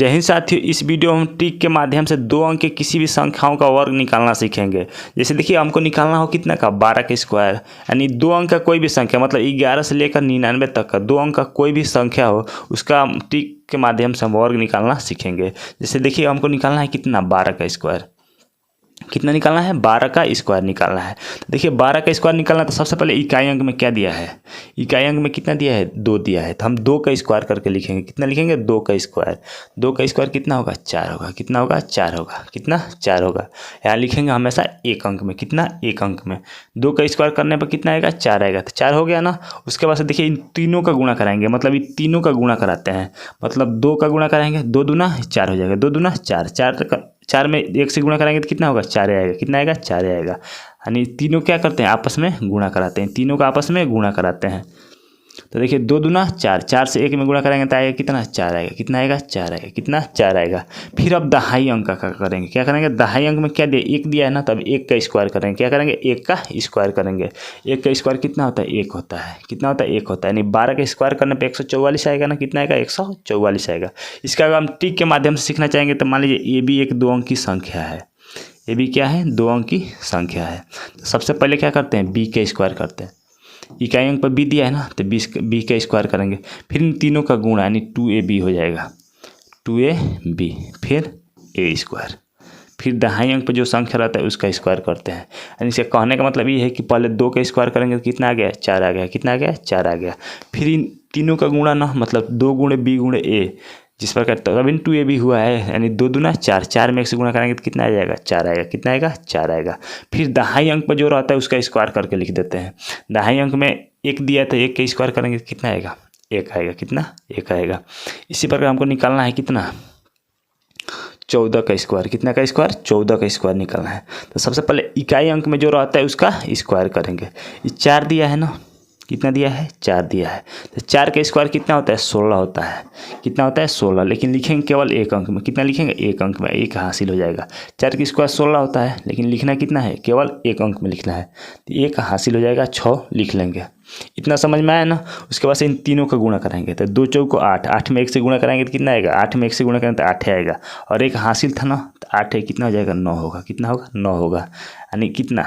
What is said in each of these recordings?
जय हिंद साथियों, इस वीडियो में हम ट्रिक के माध्यम से 2 अंक के किसी भी संख्याओं का वर्ग निकालना सीखेंगे। जैसे देखिए, हमको निकालना हो कितना का 12 का स्क्वायर, यानी 2 अंक का कोई भी संख्या, मतलब 11 से लेकर 99 तक का 2 अंक का कोई भी संख्या हो, उसका ट्रिक के माध्यम से हम वर्ग निकालना सीखेंगे। जैसे देखिए, हमको निकालना है कितना 12 का स्क्वायर, कितना निकालना है 12 का स्क्वायर निकालना है। तो देखिए 12 का स्क्वायर निकालना, तो सबसे पहले इकाई अंक में क्या दिया है, इकाई अंक में कितना दिया है 2 दिया है, तो हम 2 का स्क्वायर करके लिखेंगे। कितना लिखेंगे 2 का स्क्वायर, 2 का स्क्वायर कितना होगा 4 होगा, कितना होगा 4 होगा, कितना 4 होगा। यहाँ लिखेंगे हमेशा एक अंक में, कितना एक अंक में। 2 का स्क्वायर करने पर कितना आएगा 4 आएगा, तो 4 हो गया ना। उसके बाद से देखिए इन तीनों का गुणा कराएंगे, मतलब इन तीनों का गुणा कराते हैं, मतलब 2 का गुणा कराएंगे, 2 दूना 4 हो जाएगा, 2 दूना 4, 4 में 1 से गुणा कराएंगे तो कितना होगा 4 आएगा, कितना आएगा 4 आएगा। यानी तीनों क्या करते हैं आपस में गुणा कराते हैं, तीनों का आपस में गुणा कराते हैं। तो देखिए 2 दूना 4, 4 से 1 में गुणा कराएंगे तो आएगा कितना 4 आएगा, कितना आएगा 4 आएगा, कितना 4 आएगा। फिर अब दहाई अंक का करेंगे, क्या करेंगे दहाई अंक में क्या दिया 1 दिया है ना, तब 1 का स्क्वायर करेंगे, क्या करेंगे 1 का स्क्वायर करेंगे। 1 का स्क्वायर कितना होता है 1 होता है, कितना होता है 1 होता है। यानी 12 का स्क्वायर करने पर 144 आएगा ना, कितना आएगा 144 आएगा। इसका अगर हम ट्रिक के माध्यम से सीखना चाहेंगे तो मान लीजिए ये भी एक 2 अंक की संख्या है, ये भी क्या है 2 अंक की संख्या है। तो सबसे पहले क्या करते हैं बी का स्क्वायर करते हैं, इकाई अंक पर बी दिया है ना, तो बी का स्क्वायर करेंगे। फिर इन तीनों का गुणा यानी 2ab हो जाएगा, 2ab, फिर ए स्क्वायर, फिर दहाई अंक पर जो संख्या रहता है उसका स्क्वायर करते हैं। यानी इसका कहने का मतलब ये है कि पहले 2 का स्क्वायर करेंगे तो कितना आ गया 4 आ गया, कितना आ गया 4 आ गया। फिर इन तीनों का गुणा ना, मतलब 2 गुणे बी गुणे ए, जिस प्रकार तब इन 2ab हुआ है, यानी 2 दूना 4, 4 में 1 से गुणा करेंगे तो कितना आ जाएगा 4 आएगा, कितना आएगा 4 आएगा। फिर दहाई अंक पर जो रहता है उसका स्क्वायर करके लिख देते हैं। दहाई अंक में 1 दिया है तो 1 का स्क्वायर करेंगे तो कितना आएगा 1 आएगा, कितना 1 आएगा। इसी प्रकार हमको निकालना है कितना 14 का स्क्वायर, कितना का स्क्वायर 14 का स्क्वायर निकालना है। तो सबसे पहले इकाई अंक में जो रहता है उसका स्क्वायर करेंगे। ये 4 दिया है ना, कितना दिया है 4 दिया है, तो 4 का स्क्वायर कितना होता है 16 होता है, कितना होता है 16। लेकिन लिखेंगे केवल एक अंक में, कितना लिखेंगे एक अंक में, एक हासिल हो जाएगा। 4 का स्क्वायर 16 होता है, लेकिन लिखना कितना है केवल एक अंक में लिखना है, तो एक हासिल हो जाएगा 6 लिख लेंगे। इतना समझ में आया ना। उसके बाद से इन तीनों का गुणा कराएंगे, तो 2 चौको 8, 8 में 1 से गुणा कराएंगे तो कितना आएगा 8 में 1 से गुणा करेंगे तो 8 आएगा, और एक हासिल था ना, तो 8 है कितना हो जाएगा 9 होगा, कितना होगा 9 होगा। यानी कितना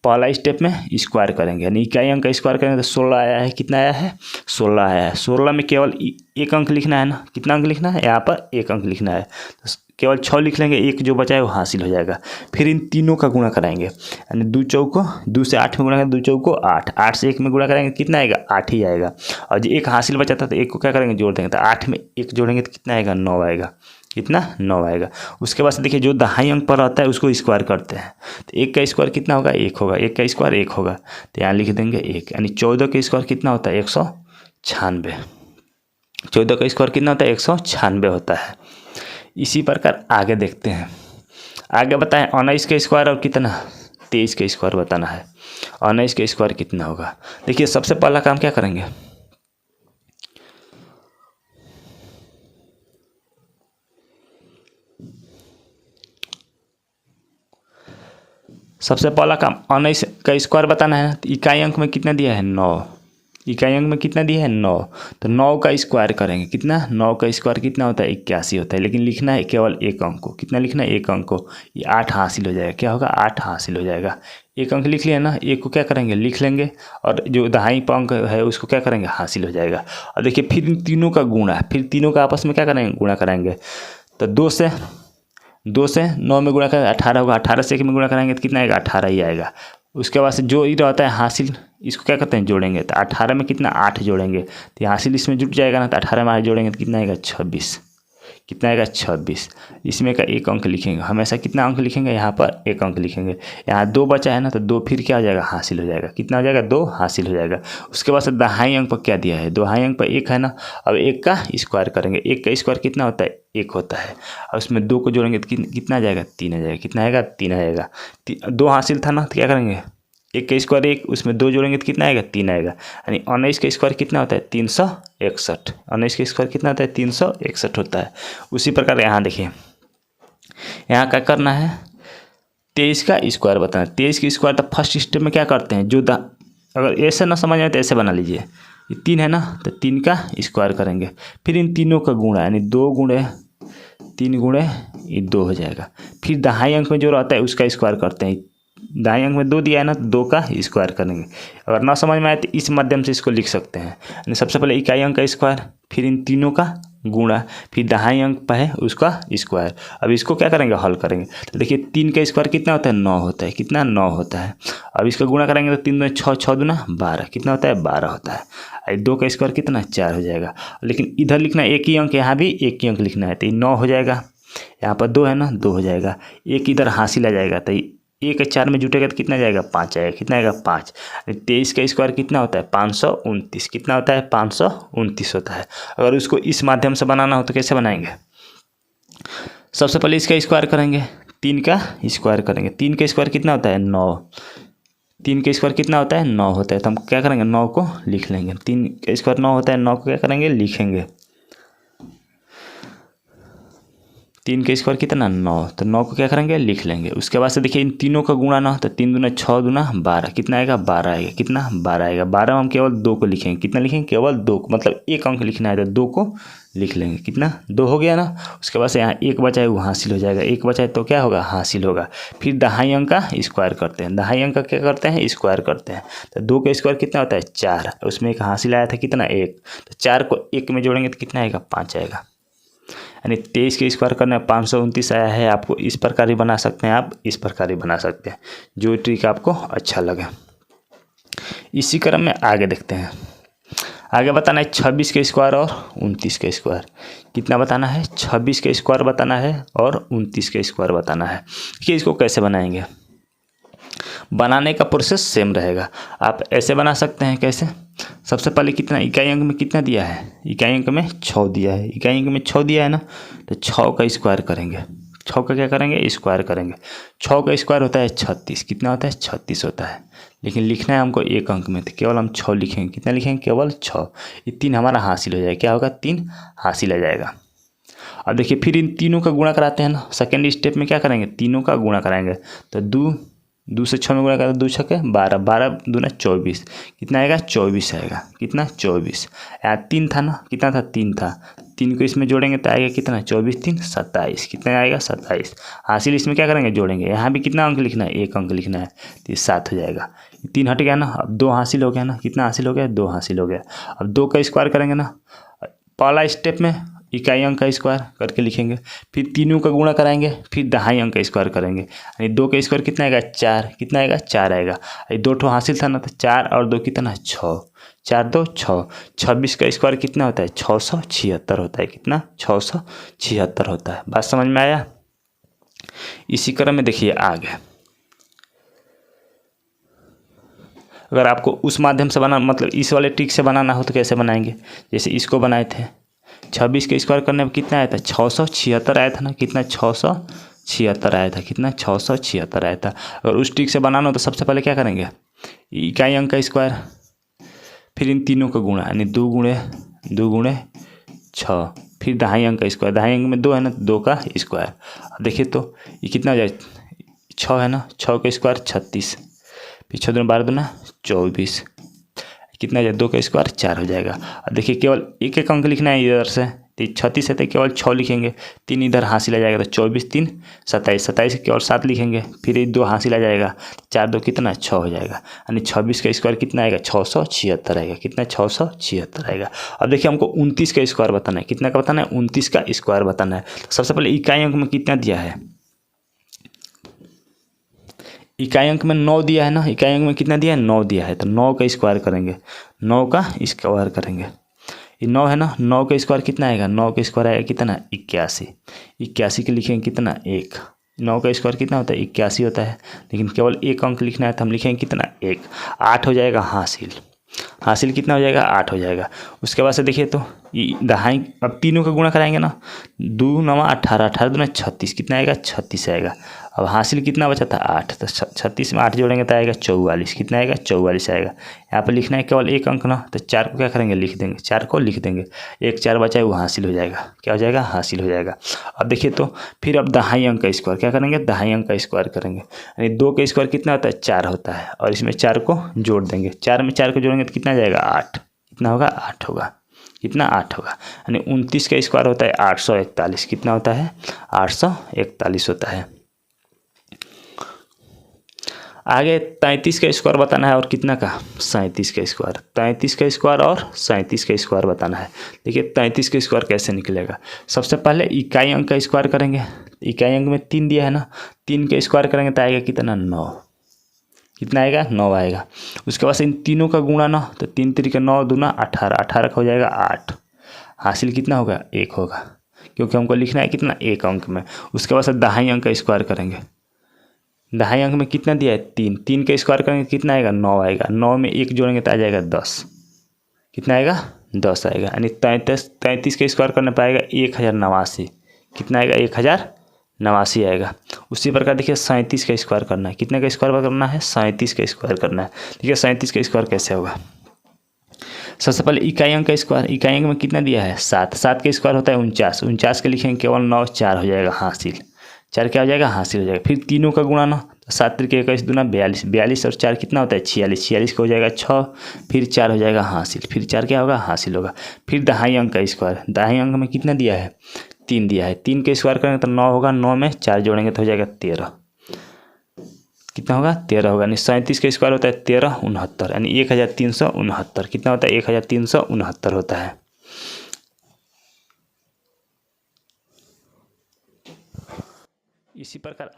पहला स्टेप में स्क्वायर करेंगे, यानी इकाई अंक का स्क्वायर करेंगे तो 16 आया है, कितना आया है 16 आया है। 16 में केवल एक अंक लिखना है ना, कितना अंक लिखना है यहाँ पर एक अंक लिखना है, तो केवल 6 लिख लेंगे, एक जो बचा है वो हासिल हो जाएगा। फिर इन तीनों का गुणा कराएंगे, यानी 2 चौको 2 से 8 में गुणा करेंगे, 2 चौको 8, 8 से 1 में गुणा करेंगे कितना आएगा 8 ही आएगा। और जो एक हासिल बचा था तो एक को क्या करेंगे जोड़ देंगे, तो 8 में 1 जोड़ेंगे तो कितना आएगा 9 आएगा, कितना 9 आएगा। उसके बाद से देखिए जो दहाई अंक पर रहता है उसको स्क्वायर करते हैं, तो 1 का स्क्वायर कितना होगा 1 होगा, 1 का स्क्वायर 1 होगा, तो यहाँ लिख देंगे 1। यानी 14 का स्क्वायर कितना होता है 196, 14 का स्क्वायर कितना होता है 196 होता है। इसी प्रकार आगे देखते हैं, आगे बताएं 19 का स्क्वायर और कितना 23 का स्क्वायर बताना है। 19 का स्क्वायर कितना होगा, देखिए सबसे पहला काम क्या करेंगे, सबसे पहला काम 19 का स्क्वायर बताना है ना। तो इकाई अंक में कितना दिया है 9, इकाई अंक में कितना दिया है 9, तो 9 का स्क्वायर करेंगे, कितना 9 का स्क्वायर कितना होता है 81 होता है। लेकिन लिखना है केवल एक अंक को, कितना लिखना है एक अंक को, ये 8 हासिल हो जाएगा, क्या होगा 8 हासिल हो जाएगा। एक अंक लिख लिया ना, एक को क्या करेंगे लिख लेंगे, और जो दहाई अंक है उसको क्या करेंगे हासिल हो जाएगा। और देखिए फिर इन तीनों का गुणा, फिर तीनों का आपस में क्या करेंगे गुणा कराएंगे, तो 2 से 9 में गुणा करेंगे 18 होगा, 18 से 1 में गुणा कराएंगे तो कितना आएगा 18 ही आएगा। उसके बाद से जो ही रहता है हासिल, इसको क्या करते हैं जोड़ेंगे, तो 18 में कितना 8 जोड़ेंगे, तो हासिल इसमें जुट जाएगा ना, तो 18 में 8 जोड़ेंगे तो कितना आएगा 26, कितना आएगा 26। इसमें का एक अंक लिखेंगे, हमेशा कितना अंक लिखेंगे यहाँ पर एक अंक लिखेंगे। यहाँ 2 बचा है ना, तो 2 फिर क्या हो जाएगा हासिल हो जाएगा, कितना हो जाएगा 2 हासिल हो जाएगा। उसके बाद से दहाई अंक पर क्या दिया है, दहाई अंक पर 1 है ना, अब 1 का स्क्वायर करेंगे, 1 का स्क्वायर कितना होता है 1 होता है, और उसमें 2 को जोड़ेंगे तो कितना आ जाएगा 3 आ जाएगा, कितना आएगा 3 आएगा। 2 हासिल था ना, तो क्या करेंगे 1 का स्क्वायर 1, उसमें 2 जोड़ेंगे तो कितना आएगा 3 आएगा। यानी 19 का स्क्वायर कितना होता है 361, 19 का स्क्वायर कितना होता है 361 होता है। उसी प्रकार यहाँ देखिए, यहाँ क्या करना है 23 का स्क्वायर बताना है। 23 का स्क्वायर तो फर्स्ट स्टेप में क्या करते हैं, जो अगर ऐसे ना समझ आए तो ऐसे बना लीजिए, ये 3 है ना, तो 3 का स्क्वायर करेंगे। फिर इन तीनों का गुणा, यानी 2 गुणे 3 गुणे ये 2 हो जाएगा। फिर दहाई अंक में जो रहता है उसका स्क्वायर करते हैं। दहाई अंक में 2 दिया है ना, तो 2 का स्क्वायर करेंगे। अगर ना समझ में आए तो इस माध्यम से इसको लिख सकते हैं। यानी सबसे पहले इकाई अंक का स्क्वायर, फिर इन तीनों का गुणा, फिर दहाई अंक पर है उसका स्क्वायर। अब इसको क्या करेंगे, हल करेंगे। तो देखिए 3 का स्क्वायर कितना होता है, 9 होता है। कितना, 9 होता है। अब इसका गुणा करेंगे तो 3 दूना 6, 6 दूना 12, कितना होता है, 12 होता है। 2 का स्क्वायर कितना, 4 हो जाएगा। लेकिन इधर लिखना एक ही अंक, यहाँ भी एक ही अंक लिखना है, तो ये 9 हो जाएगा। यहाँ पर 2 है ना, 2 हो जाएगा। एक इधर हासिल आ जाएगा, तो 1 4 में जुटेगा तो कितना जाएगा, 5 आएगा। कितना आएगा, 5। 23 का स्क्वायर कितना होता है, 529। कितना होता है, 529 होता है। अगर उसको इस माध्यम से बनाना हो तो कैसे बनाएंगे, सबसे पहले इसका स्क्वायर करेंगे, 3 का स्क्वायर करेंगे। 3 का स्क्वायर कितना होता है, 9। 3 का स्क्वायर कितना होता है, 9 होता है। तो हम क्या करेंगे, 9 को लिख लेंगे। 3 का स्क्वायर 9 होता है, 9 को क्या करेंगे, लिखेंगे। 3 का स्क्वायर कितना, 9, तो 9 को क्या करेंगे, लिख लेंगे। उसके बाद से देखिए इन तीनों का गुणा ना, तो 3 दूना 6 दूना 12, कितना आएगा, 12 आएगा। कितना, 12 आएगा। 12 में हम केवल 2 को लिखेंगे। कितना लिखेंगे, केवल 2 को, मतलब एक अंक लिखना है तो 2 को लिख लेंगे। कितना, 2 हो गया ना। उसके बाद से यहाँ 1 बचा है वो हासिल हो जाएगा। 1 बचा है तो क्या होगा, हासिल होगा। फिर दहाई अंक का स्क्वायर करते हैं। दहाई अंक का क्या करते हैं, स्क्वायर करते हैं। तो 2 का स्क्वायर कितना होता है, 4। उसमें एक हासिल आया था कितना, 1। तो 4 को 1 में जोड़ेंगे तो कितना आएगा, 5 आएगा। यानी 23 के स्क्वायर करने में 529 आया है। आपको इस प्रकार ही बना सकते हैं, आप इस प्रकार ही बना सकते हैं, जो ट्रिक आपको अच्छा लगे। इसी क्रम में आगे देखते हैं। आगे बताना है 26 के स्क्वायर और 29 के स्क्वायर। कितना बताना है, 26 के स्क्वायर बताना है और 29 के स्क्वायर बताना है। कि इसको कैसे बनाएंगे, बनाने का प्रोसेस सेम रहेगा। आप ऐसे बना सकते हैं, कैसे, सबसे पहले कितना, इकाई अंक में कितना दिया है, इकाई अंक में 6 दिया है। इकाई अंक में 6 दिया है ना, तो 6 का स्क्वायर करेंगे। 6 का क्या करेंगे, स्क्वायर करेंगे। 6 का स्क्वायर होता है 36। कितना होता है, 36 होता है। लेकिन लिखना है हमको एक अंक में, तो केवल हम 6 लिखेंगे। कितना लिखेंगे, केवल 6। ये 3 हमारा हासिल हो जाएगा। क्या होगा, 3 हासिल आ जाएगा। अब देखिए फिर इन तीनों का गुणा कराते हैं ना। सेकेंड स्टेप में क्या करेंगे, तीनों का गुणा कराएंगे। तो 2 से 6 में गुणा करें तो 2 छके 12, 12 दूना 24, कितना आएगा, 24 आएगा। कितना, 24। यहाँ 3 था ना, कितना था, 3 था। 3 को इसमें जोड़ेंगे तो आएगा कितना, 24 3 27, कितना आएगा, 27। हासिल इसमें क्या करेंगे, जोड़ेंगे। यहाँ भी कितना अंक लिखना है, एक अंक लिखना है, तो ये 7 हो जाएगा। 3 हट गया ना, अब 2 हासिल हो गया ना। कितना हासिल हो गया, 2 हासिल हो गया। अब 2 का स्क्वायर करेंगे ना, पहला स्टेप में इकाई अंक का स्क्वायर करके लिखेंगे। फिर तीनों का गुणा कराएंगे, फिर दहाई अंक का स्क्वायर करेंगे। यानी 2 का स्क्वायर कितना आएगा, 4। कितना आएगा, 4 आएगा। ये 2 ठो हासिल था ना, तो 4 और 2 कितना, 6। 4 2 6। 26 का स्क्वायर कितना होता है, 676 होता है। कितना, 676 होता है। बात समझ में आया। इसी क्रम में देखिए आगे, अगर आपको उस माध्यम से बनाना, मतलब इस वाले ट्रिक से बनाना हो तो कैसे बनाएंगे, जैसे इसको बनाए थे। 26 के स्क्वायर करने में कितना आया था, 676 आया था ना। कितना, 676 आया था। कितना, 676 आया था। अगर उस ट्रिक से बनाना हो तो सबसे पहले क्या करेंगे, इकाई अंक का स्क्वायर, फिर इन तीनों का गुणा, यानी 2 गुणे 6, फिर दहाई अंक का स्क्वायर। दहाई अंक में 2 है ना, 2 का स्क्वायर। अब देखिए तो ये कितना हो जाए, 6 है ना, 6 का स्क्वायर 36, फिर 6 दूना 12 दूना 24, कितना हो जाए, 2 का स्क्वायर 4 हो जाएगा। अब देखिए केवल एक एक अंक लिखना है इधर से, तो 36 है तो केवल 6 लिखेंगे। 3 इधर हासिल आ जाएगा, तो 24 3 27, 27 केवल 7 लिखेंगे। फिर ये 2 हासिल आ जाएगा, 4 2 कितना, 6 हो जाएगा। यानी 26 का स्क्वायर कितना आएगा, 676 आएगा। कितना, 676 आएगा। अब देखिए हमको 29 का स्क्वायर बताना है। कितना का बताना है, 29 का स्क्वायर बताना है। तो सबसे पहले इकाई अंक में कितना दिया है, इकाई अंक में 9 दिया है ना। इकाई अंक में कितना दिया है, 9 दिया है। तो 9 का स्क्वायर करेंगे। 9 का स्क्वायर करेंगे। ये 9 है ना, 9 का स्क्वायर कितना आएगा, 9 का स्क्वायर आएगा कितना, 81। 81 के लिखेंगे कितना, 1। 9 का स्क्वायर कितना होता है, 81 होता है। लेकिन केवल एक अंक लिखना है, तो हम लिखेंगे कितना, 1। 8 हो जाएगा हासिल। हासिल कितना हो जाएगा, 8 हो जाएगा। उसके बाद से देखिए तो दहाई, अब तीनों का गुणा कराएंगे ना, 2 9 18, 18 दूना 36, कितना आएगा, 36 आएगा। अब हासिल कितना बचा था, 8, तो 36 में 8 जोड़ेंगे तो आएगा 44। कितना आएगा, 44 आएगा। यहाँ पर लिखना है केवल एक अंक ना, तो 4 को क्या करेंगे, लिख देंगे। 4 को लिख देंगे। 1 4 बचा है वो हासिल हो जाएगा। क्या हो जाएगा, हासिल हो जाएगा। अब देखिए तो फिर अब दहाई अंक का स्क्वायर क्या करेंगे, दहाई अंक का स्क्वायर करेंगे। यानी 2 का स्क्वायर कितना होता है, 4 होता है। और इसमें 4 को जोड़ देंगे। 4 में 4 को जोड़ेंगे तो कितना आ जाएगा, 8। कितना होगा, 8 होगा। कितना 8 होगा। यानी 29 का स्क्वायर होता है 841। कितना होता है 841 होता है। आगे 33 का स्क्वायर बताना है और कितना का 37 का स्क्वायर। 33 का स्क्वायर और 37 का स्क्वायर बताना है। देखिए 33 का स्क्वायर कैसे निकलेगा। सबसे पहले इकाई अंक का स्क्वायर करेंगे। इकाई अंक में 3 दिया है ना, 3 का स्क्वायर करेंगे तो आएगा कितना 9। कितना आएगा 9 आएगा। उसके बाद इन तीनों का गुणा ना, तो 3 3 9 दूना 18, 18 का हो जाएगा 8। हासिल कितना होगा 1 होगा, क्योंकि हमको लिखना है कितना 1 अंक में। उसके बाद दहाई अंक का स्क्वायर करेंगे। दहाई अंक में कितना दिया है 3, 3 का स्क्वायर करेंगे कितना आएगा 9 आएगा। 9 में 1 जोड़ेंगे तो आ जाएगा 10। कितना आएगा 10 आएगा। यानी 33 का स्क्वायर करने पाएगा 1089। कितना आएगा 1089 आएगा। उसी प्रकार देखिए 37 का स्क्वायर करना है। कितने का स्क्वायर करना है 37 का स्क्वायर करना है। देखिए 37 का स्क्वायर कैसे होगा। सबसे पहले इकाई अंक का स्क्वायर। इकाई अंक में कितना दिया है 7, 7 का स्क्वायर होता है 49, 49 के लिखेंगे केवल 9, 4 हो जाएगा हासिल। 4 क्या हो जाएगा हासिल हो जाएगा। फिर तीनों का गुणा ना, तो 7 3 21 दूना 42, 42 और 4 कितना होता है 46, 46 का हो जाएगा 6, फिर 4 हो जाएगा हासिल, फिर 4 क्या होगा हासिल होगा। फिर दहाई अंक का स्क्वायर। दहाई अंक में कितना दिया है 3 दिया है। 3 का स्क्वायर करेंगे तो 9 होगा, 9 में 4 जोड़ेंगे तो हो जाएगा 13। कितना होगा 13 होगा। यानी 37 का स्क्वायर होता है 13 69, यानी 1369। कितना होता है 1369 होता है। इसी प्रकार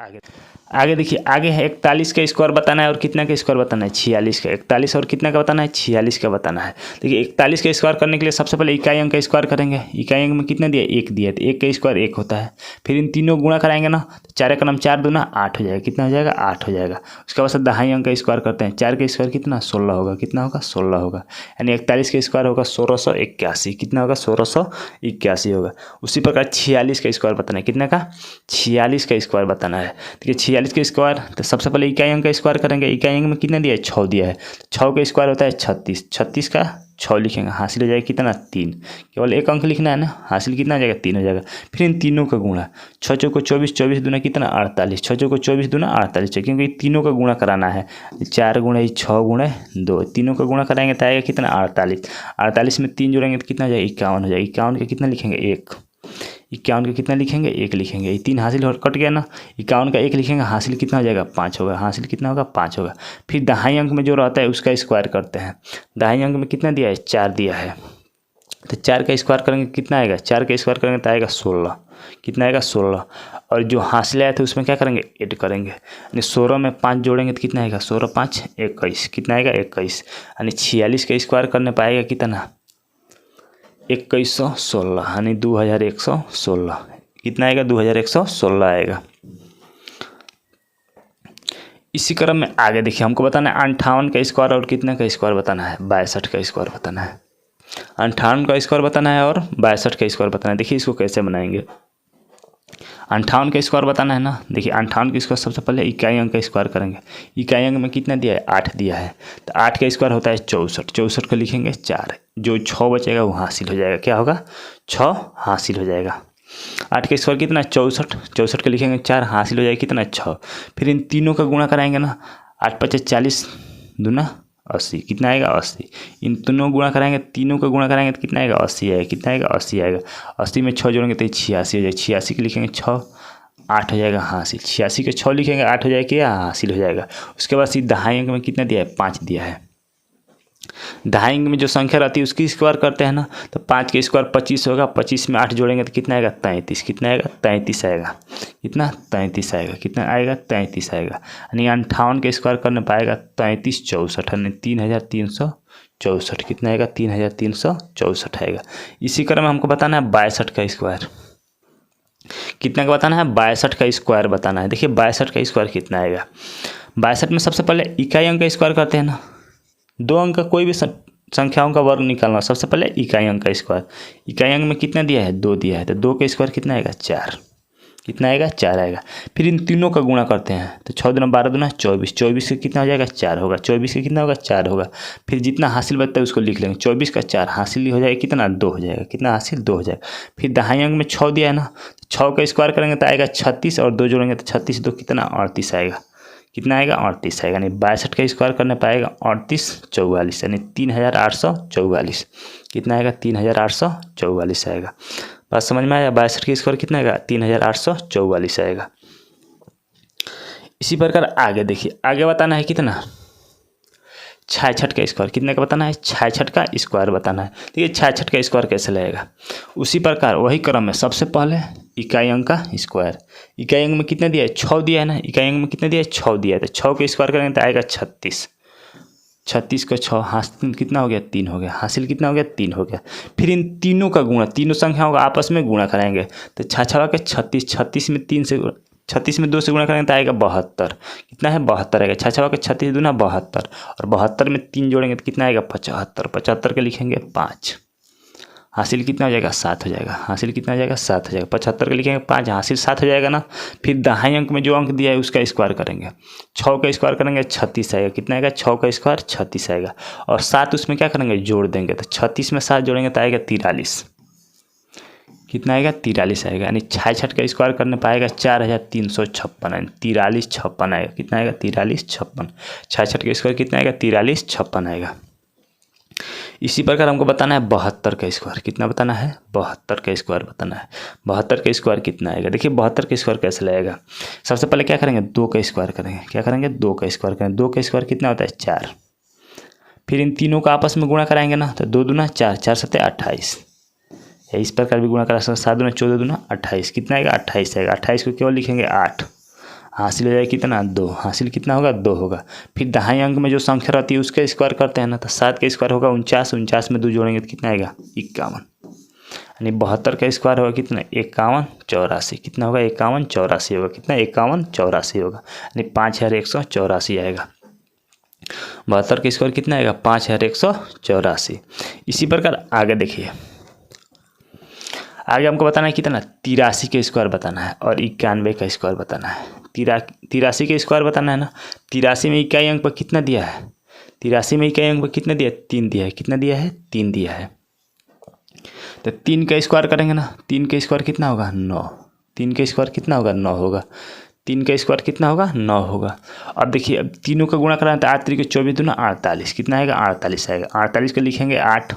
आगे देखिए, आगे है 41 का स्क्वायर बताना है और कितना का स्क्वायर बताना है 46 का। 41 और कितना का बताना है 46 का बताना है। देखिए 41 का स्क्वायर करने के लिए सबसे पहले इकाई अंक का स्क्वायर करेंगे। इकाई अंक में कितना दिया 1 दिया है, तो 1 का स्क्वायर 1 होता है। फिर इन तीनों गुणा कराएंगे ना, तो 4 का नाम 4 दूना 8 हो जाएगा। कितना हो जाएगा 8 हो जाएगा। उसके बाद दहाई अंक का स्क्वायर करते हैं। 4 का स्क्वायर कितना 16 होगा। कितना होगा 16 होगा। यानी 41 का स्क्वायर होगा 1681। कितना होगा 1681 होगा। उसी प्रकार 46 का स्क्वायर बताना है। कितना का 46 का स्क्वायर बताना है। देखिए 46 का स्क्वायर, तो सबसे पहले इकाई अंक का स्क्वायर करेंगे। इकाई अंक में कितना दिया है 6 दिया है, तो 6 का स्क्वायर होता है 36, 36 का 6 लिखेंगे, हासिल हो जाएगा कितना 3। केवल 1 अंक लिखना है ना, हासिल कितना हो जाएगा 3 हो जाएगा। फिर इन तीनों का गुणा, 6 चौको 24, 24 दूना कितना 48, 6 चौको 24 दूना 48, क्योंकि तीनों का गुणा कराना है। 4 गुणे 6 गुणे 2, तीनों का गुणा कराएंगे तो आएगा कितना 48। 48 में 3 जोड़ेंगे तो कितना हो जाएगा 51 हो जाएगा। 51 का कितना लिखेंगे 1। 51 का कितना लिखेंगे 1 लिखेंगे। ये 3 हासिल कट गया ना, 51 का 1 लिखेंगे, हासिल कितना हो जाएगा 5 होगा। हासिल कितना होगा 5 होगा। फिर दहाई अंक में जो रहता है उसका स्क्वायर करते हैं। दहाई अंक में कितना दिया है 4 दिया है, तो 4 का स्क्वायर करेंगे कितना आएगा, 4 का स्क्वायर करेंगे तो आएगा 16। कितना आएगा 16। और जो हासिल आया था उसमें क्या करेंगे ऐड करेंगे। यानी 16 में 5 जोड़ेंगे तो कितना आएगा 16 5 21। कितना आएगा 21। यानी 46 का स्क्वायर करने पाएगा कितना 2116, यानी 2116। कितना आएगा 2116 आएगा। इसी क्रम में आगे देखिए, हमको बताना है 58 का स्क्वायर और कितना का स्क्वायर बताना है 62 का स्क्वायर बताना है। 58 का स्क्वायर बताना है और 62 का स्क्वायर बताना है। देखिए इसको कैसे बनाएंगे। 58 का स्क्वायर बताना है ना, देखिए 58 का स्क्वायर सबसे पहले इकाई अंक का स्क्वायर करेंगे। इकाई अंक में कितना दिया है 8 दिया है, तो 8 का स्क्वायर होता है 64, 64 का लिखेंगे 4, जो 6 बचेगा वो हासिल हो जाएगा। क्या होगा 6 हासिल हो जाएगा। 8 का स्क्वायर कितना 64, 64 का लिखेंगे 4, हासिल हो जाएगा कितना 6। फिर इन तीनों का गुणा कराएंगे ना, 8 5 40 दूना 80। कितना आएगा 80। इन तीनों गुणा कराएंगे, तीनों का गुणा कराएंगे तो कितना आएगा 80 आएगा। कितना आएगा 80 आएगा। 80 में 6 जोड़ेंगे तो 86 हो जाएगा। 86 के लिखेंगे 6, 8 हो जाएगा हासिल। 86 के 6 लिखेंगे 8 हो जाएगा क्या हासिल हो जाएगा। उसके बाद सीधा दहाई अंक में कितना दिया है 5 दिया है। दहाई अंक में जो संख्या रहती है उसकी स्क्वायर करते हैं ना, तो 5 का स्क्वायर 25 होगा। 25 में 8 जोड़ेंगे तो कितना आएगा 33। कितना आएगा 33 आएगा। कितना 33 आएगा। कितना आएगा 33 आएगा। यानी 58 का स्क्वायर करने पाएगा 33 64, यानी 3364। कितना आएगा 3364 आएगा। इसी क्रम में हमको बताना है 62 का स्क्वायर। कितना का बताना है 62 का स्क्वायर बताना है। देखिए 62 का स्क्वायर कितना आएगा। 62 में सबसे पहले इकाई अंक का स्क्वायर करते हैं ना, 2 अंक का कोई भी संख्याओं का वर्ग निकालना। सबसे पहले इकाई अंक का स्क्वायर। इकाई अंक में कितना दिया है 2 दिया है, तो 2 का स्क्वायर कितना आएगा 4। कितना आएगा 4 आएगा। फिर इन तीनों का गुणा करते हैं, तो 6 दूना 12 दूना 24, 24 का कितना हो जाएगा 4 होगा। 24 का कितना होगा 4 होगा। फिर जितना हासिल बचता है उसको लिख लेंगे। 24 का 4 हासिल हो जाएगा कितना 2 हो जाएगा। कितना हासिल 2 हो जाएगा। फिर दहाई अंक में 6 दिया है ना, 6 का स्क्वायर करेंगे तो आएगा 36 और 2 जोड़ेंगे तो 36 2 कितना 38 आएगा। कितना आएगा 38 आएगा, यानी 62 का स्क्वायर करने पाएगा 38 44, यानी 3844। कितना आएगा 3844 आएगा। बात समझ में आया? 62 का स्क्वायर कितना आएगा 3844 आएगा। इसी प्रकार आगे देखिए, आगे बताना है कितना 66 का स्क्वायर, कितने का बताना है 66 का स्क्वायर बताना है। देखिए 66 का स्क्वायर कैसे लगेगा, उसी प्रकार वही क्रम में सबसे पहले इकाई अंक का स्क्वायर। इकाई अंक में कितना दिया है 6 दिया है ना, इकाई अंक में कितना दिया है 6 दिया है, तो 6 का स्क्वायर करेंगे तो आएगा 36। 36 को 6 हासिल कितना हो गया 3 हो गया, हासिल कितना हो गया 3 हो गया। फिर इन तीनों का गुणा, तीनों संख्याओं का आपस में गुणा कराएंगे, तो 6 के 36, 36 में 3 से 36 में 2 से गुणा करेंगे तो आएगा 72। कितना है 72 आएगा। 6 के 36 दूना 72, और 72 में 3 जोड़ेंगे तो कितना आएगा 75। 75 के लिखेंगे 5, हासिल कितना हो जाएगा 7 हो जाएगा, हासिल कितना हो जाएगा 7 हो जाएगा। 75 के लिखेंगे 5, हासिल 7 हो जाएगा ना। फिर दहाई अंक में जो अंक दिया है उसका स्क्वायर करेंगे, 6 का स्क्वायर करेंगे 36 आएगा। कितना आएगा 6 का स्क्वायर 36 आएगा, और 7 उसमें क्या करेंगे जोड़ देंगे, तो 36 में 7 जोड़ेंगे तो आएगा 43। कितना आएगा 43 आएगा, यानी 66 का स्क्वायर करने पाएगा 4356, यानी 4356 आएगा। कितना आएगा 4356। 66 का स्क्वायर कितना आएगा 4356 आएगा। इसी प्रकार हमको बताना है 72 का स्क्वायर। कितना बताना है 72 का स्क्वायर बताना है। 72 का स्क्वायर कितना आएगा, देखिए 72 का स्क्वायर कैसे लगेगा। सबसे पहले क्या करेंगे 2 का स्क्वायर करेंगे, क्या करेंगे 2 का स्क्वायर करेंगे। 2 का स्क्वायर कितना होता है 4। फिर इन तीनों का आपस में गुणा कराएंगे ना, तो 2 दूना 4, 4 सत्ते 28, इस प्रकार भी गुणा करा सकते। 7 दूना 14 दूना 28, कितना आएगा 28 आएगा। 28 को केवल लिखेंगे 8, हासिल हो जाएगा कितना 2, हासिल कितना होगा 2 होगा। फिर दहाई अंक में जो संख्या रहती है उसका स्क्वायर करते हैं ना, तो 7 का स्क्वायर होगा 49, 49 में 2 जोड़ेंगे तो कितना आएगा 51, यानी 72 का स्क्वायर होगा कितना 51 84। कितना होगा 51 84 होगा। कितना 51 84 होगा, यानी 5184 आएगा। 72 का स्क्वायर कितना आएगा 5184। इसी प्रकार आगे देखिए, आगे हमको बताना है कितना 83 का स्क्वायर बताना है, और 91 का स्क्वायर बताना है। 83 का स्क्वायर बताना है ना। 83 में इकाई अंक पर कितना दिया है, 83 में इकाई अंक पर कितना दिया है 3 दिया है। कितना दिया है 3 दिया है, तो 3 का स्क्वायर करेंगे ना। 3 का स्क्वायर कितना होगा 9। 3 का स्क्वायर कितना होगा 9 होगा। 3 का स्क्वायर कितना होगा 9 होगा। अब देखिए, अब तीनों का गुणा कराना तो 8 3 के 24 दूना 48, कितना आएगा 48 आएगा। 48 को लिखेंगे 8,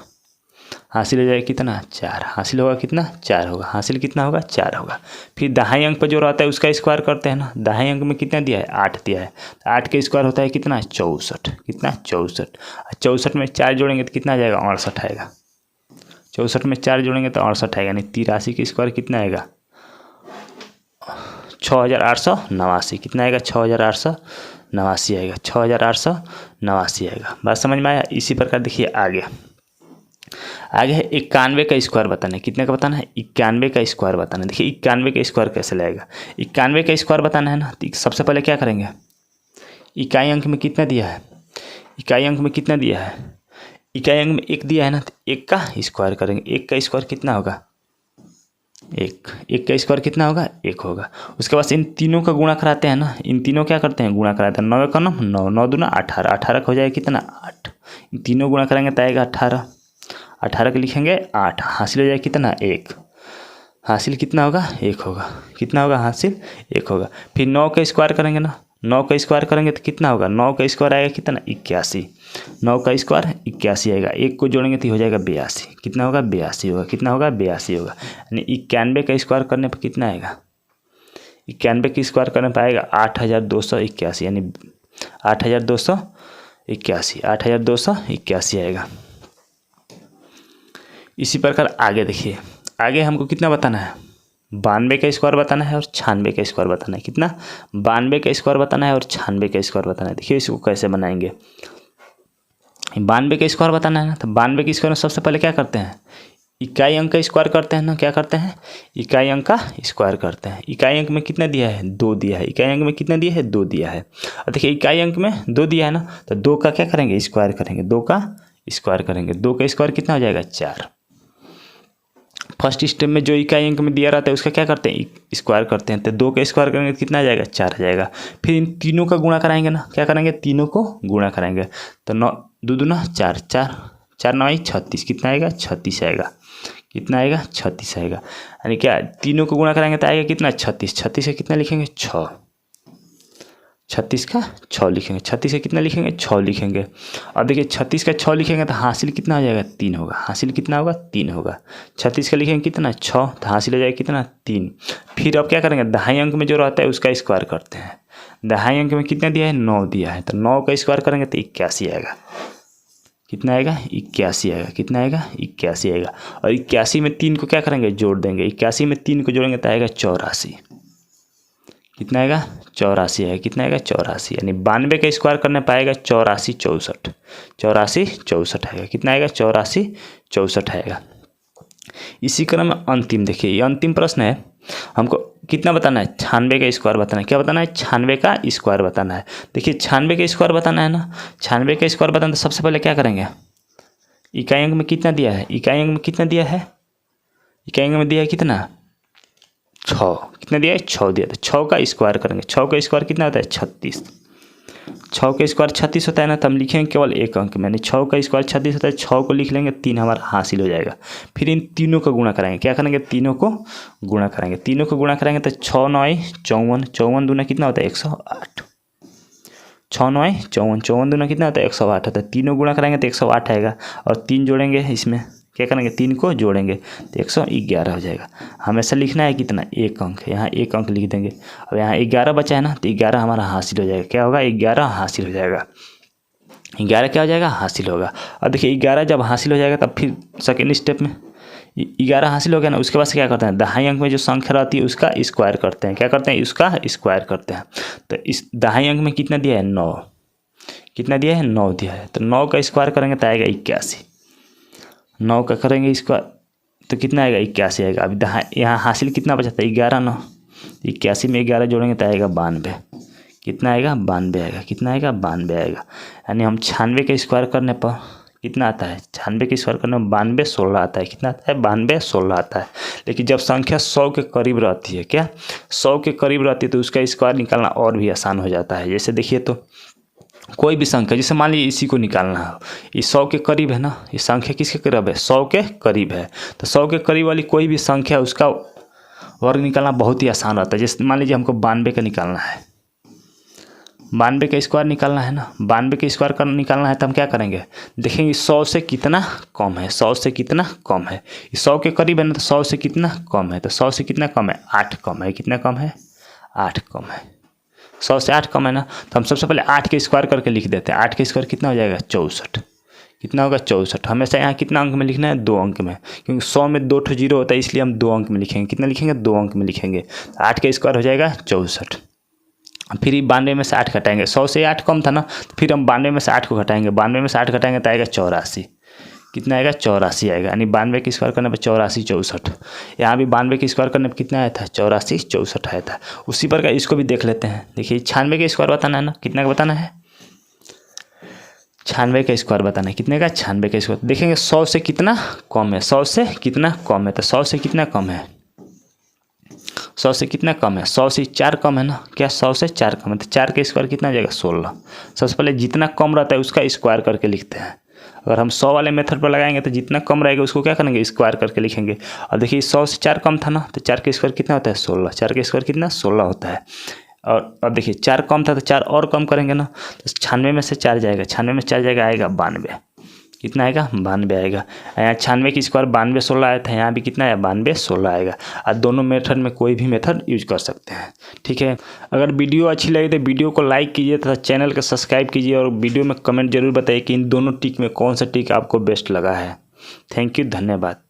हासिल हो जाएगा कितना 4, हासिल होगा कितना 4 होगा, हासिल कितना होगा 4 होगा। फिर दहाई अंक पर जो रहता है उसका स्क्वायर करते हैं ना। दहाई अंक में कितना दिया है 8 दिया है, तो 8 का स्क्वायर होता है कितना 64। कितना 64, 64 में 4 जोड़ेंगे तो कितना आ जाएगा 68 आएगा। 64 में 4 जोड़ेंगे तो 68 आएगा, यानी 83 का स्क्वायर कितना आएगा 6889। कितना आएगा 6889 आएगा, 6889 आएगा। बात समझ में आया। इसी प्रकार देखिए आगे है 91 का स्क्वायर बताना है। कितने का बताना है 91 का स्क्वायर बताना है। देखिए 91 का स्क्वायर कैसे लगेगा। 91 का स्क्वायर बताना है ना, तो सबसे पहले क्या करेंगे, इकाई अंक में कितना दिया है, इकाई अंक में कितना दिया है, इकाई अंक में 1 दिया है ना, तो 1 का स्क्वायर करेंगे। 1 का स्क्वायर कितना होगा 1 का स्क्वायर कितना होगा 1 होगा। उसके बाद इन तीनों का गुणा कराते हैं ना। इन तीनों क्या करते हैं गुणा कराते हैं। 9 का 9, 9 9 दूना 18, 18 का हो जाएगा कितना 8। इन तीनों गुणा करेंगे तो आएगा 18, 18 के लिखेंगे 8, हासिल हो जाएगा कितना 1, हासिल कितना होगा 1 होगा। कितना होगा हासिल 1 होगा। फिर 9 का स्क्वायर करेंगे ना। 9 का स्क्वायर करेंगे तो कितना होगा 9 का स्क्वायर आएगा कितना 81। 9 का स्क्वायर 81 आएगा, 1 को जोड़ेंगे तो हो जाएगा 82। कितना होगा 82 होगा। कितना होगा 82 होगा, यानी 91 का स्क्वायर करने पर कितना आएगा 91 का स्क्वायर करने पर आएगा 8281, यानी 8281 8281 आएगा। इसी प्रकार आगे देखिए, आगे हमको कितना बताना है 92 का स्क्वायर बताना है और 96 का स्क्वायर बताना है। कितना 92 का स्क्वायर बताना है और 96 का स्क्वायर बताना है। देखिए इसको कैसे बनाएंगे। 92 का स्क्वायर बताना है ना, तो 92 के स्क्वायर में सबसे पहले क्या करते हैं इकाई अंक का स्क्वायर करते हैं ना। क्या करते हैं इकाई अंक का स्क्वायर करते हैं। इकाई अंक में कितना दिया है 2 दिया है। इकाई अंक में कितना दिया है 2 दिया है। और देखिए इकाई अंक में 2 दिया है ना, तो 2 का क्या करेंगे स्क्वायर करेंगे। 2 का स्क्वायर करेंगे। 2 का स्क्वायर कितना हो जाएगा 4। फर्स्ट स्टेप में जो इकाई अंक में दिया रहता है उसका क्या करते हैं स्क्वायर करते हैं। तो 2 का स्क्वायर करेंगे तो कितना आ जाएगा 4 आ जाएगा। फिर इन तीनों का गुणा कराएंगे ना। क्या करेंगे तीनों को गुणा कराएंगे, तो 9 2 दूना 4, 4 4 9 36, कितना आएगा 36 आएगा। कितना आएगा 36 आएगा, यानी क्या तीनों को गुणा कराएंगे तो आएगा कितना 36। 36 से कितना लिखेंगे 6, 36 का 6 लिखेंगे, 36 का कितना लिखेंगे 6 लिखेंगे। अब देखिए 36 का 6 लिखेंगे तो हासिल कितना हो जाएगा 3 होगा, हासिल कितना होगा 3 होगा। 36 का लिखेंगे कितना 6, तो हासिल हो जाएगा कितना 3। फिर अब क्या करेंगे, दहाई अंक में जो रहता है उसका स्क्वायर करते हैं। दहाई अंक में कितना दिया है 9 दिया है, तो 9 का स्क्वायर करेंगे तो 81 आएगा। कितना आएगा 81 आएगा, कितना आएगा 81 आएगा। और 81 में 3 को क्या करेंगे जोड़ देंगे, 81 में 3 को जोड़ेंगे तो आएगा 84। कितना आएगा 84 आएगा, कितना आएगा 84, यानी 92 का स्क्वायर करने पाएगा 84 64, 84 64 आएगा। कितना आएगा 84 64 आएगा। इसी क्रम में अंतिम देखिए, ये अंतिम प्रश्न है, हमको कितना बताना है 96 का स्क्वायर बताना है। क्या बताना है 96 का स्क्वायर बताना है। देखिए 96 का स्क्वायर बताना है ना, 96 का स्क्वायर बताना तो सबसे पहले क्या करेंगे, इकाई अंक में कितना दिया है, इकाई अंक में कितना दिया है, इकाई अंक में दिया है कितना 6, कितना दिया है 6 दिया, तो 6 का स्क्वायर करेंगे। 6 का स्क्वायर कितना होता है 36, 6 का स्क्वायर 36 होता है ना, तो हम लिखेंगे केवल एक अंक में, यानी 6 का स्क्वायर 36 होता है, 6 को लिख लेंगे, 3 हमारा हासिल हो जाएगा। फिर इन तीनों का गुणा कराएंगे, क्या करेंगे तीनों को गुणा करेंगे, तीनों को गुणा करेंगे तो 6 9 54, 54 दूना कितना होता है 108, 6 9 54, 54 दूना कितना होता है 108 होता है। तीनों गुणा कराएंगे तो 108 आएगा, और 3 जोड़ेंगे इसमें, क्या करेंगे 3 को जोड़ेंगे तो 111 हो जाएगा। हमेशा लिखना है कितना एक अंक, यहाँ एक अंक लिख देंगे। अब यहाँ 11 बचा है ना, तो 11 हमारा हासिल हो जाएगा। क्या होगा 11 हासिल हो जाएगा, 11 क्या हो जाएगा हासिल होगा। अब देखिए 11 जब हासिल हो जाएगा तब फिर सेकेंड स्टेप में 11 हासिल हो गया ना, उसके बाद से क्या करते हैं, दहाई अंक में जो संख्या रहती है उसका स्क्वायर करते हैं। क्या करते हैं, उसका स्क्वायर करते हैं। तो इस दहाई अंक में कितना दिया है 9, कितना दिया है 9 दिया है, तो 9 का स्क्वायर करेंगे तो आएगा 81, 9 का करेंगे स्क्वायर तो कितना आएगा 81 आएगा। अब यहाँ हासिल कितना बचा था 11 9, 81 में 11 जोड़ेंगे तो आएगा 92, कितना आएगा 92 आएगा, कितना आएगा 92 आएगा। यानी हम 96 के स्क्वायर करने पर कितना आता है, 96 के स्क्वायर करने में 92 16 आता है, कितना आता है 92 16 आता है। लेकिन जब संख्या 100 के करीब रहती है, क्या 100 के करीब रहती है तो उसका स्क्वायर निकालना और भी आसान हो जाता है। जैसे देखिए तो कोई भी संख्या, जैसे मान लीजिए इसी को निकालना है, ये 100 के करीब है ना, ये संख्या किसके करीब है 100 के करीब है, तो 100 के करीब वाली कोई भी संख्या उसका वर्ग निकालना बहुत ही आसान रहता है। जैसे मान लीजिए हमको 92 का निकालना है, 92 का स्क्वायर निकालना है ना, 92 का स्क्वायर कर निकालना है तो हम क्या करेंगे, देखेंगे 100 से कितना कम है, 100 से कितना कम है, 100 के करीब है ना, तो 100 से कितना कम है, तो 100 से कितना कम है 8 कम है, कितना कम है 8 कम है, 100 से 8 कम है ना, तो हम सबसे पहले 8 के स्क्वायर करके लिख देते हैं। 8 के स्क्वायर कितना हो जाएगा 64, कितना होगा 64। हमेशा यहाँ कितना अंक में लिखना है 2 अंक में, क्योंकि 100 में 2 ठो जीरो होता है, इसलिए हम 2 अंक में लिखेंगे। कितना लिखेंगे 2 अंक में लिखेंगे। 8 का स्क्वायर हो जाएगा 64। फिर 92 में से 8 घटाएंगे, 100 से 8 कम था ना, तो फिर हम 92 में से 8 को घटाएंगे, 92 में से 8 घटाएंगे तो आएगा 84, कितना आएगा 84 आएगा। यानी 92 की स्क्वायर करने पर 84 64, यहाँ भी 92 की स्क्वायर करने पर कितना आया था 84 64 आया था। उसी प्रकार इसको भी देख लेते हैं। देखिए 96 का स्क्वायर बताना है ना, कितना का बताना है 96 का स्क्वायर बताना है, कितने का 96 का स्क्वायर। देखेंगे 100 से कितना कम है, 100 से कितना कम है, तो 100 से कितना कम है 100 से कितना कम है 100 से 4 कम है ना, क्या 100 से 4 कम है, तो 4 का स्क्वायर कितना हो जाएगा 16। सबसे पहले जितना कम रहता है उसका स्क्वायर करके लिखते हैं। अगर हम 100 वाले मेथड पर लगाएंगे तो जितना कम रहेगा उसको क्या करेंगे स्क्वायर करके लिखेंगे। और देखिए 100 से 4 कम था ना, तो 4 का स्क्वायर कितना होता है 16, 4 का स्क्वायर कितना 16 होता है। और अब देखिए 4 कम था तो 4 और कम करेंगे ना, तो 96 में से 4 जाएगा, 96 में 4 जाएगा आएगा 92, कितना आएगा 92 आएगा। यहाँ 96 की स्क्वायर 92 16 आया था, यहाँ भी कितना है 92 16 आएगा। और दोनों मेथड में कोई भी मेथड यूज कर सकते हैं, ठीक है। अगर वीडियो अच्छी लगे तो वीडियो को लाइक कीजिए तथा चैनल को सब्सक्राइब कीजिए, और वीडियो में कमेंट जरूर बताइए कि इन दोनों ट्रिक में कौन सा ट्रिक आपको बेस्ट लगा है। थैंक यू, धन्यवाद।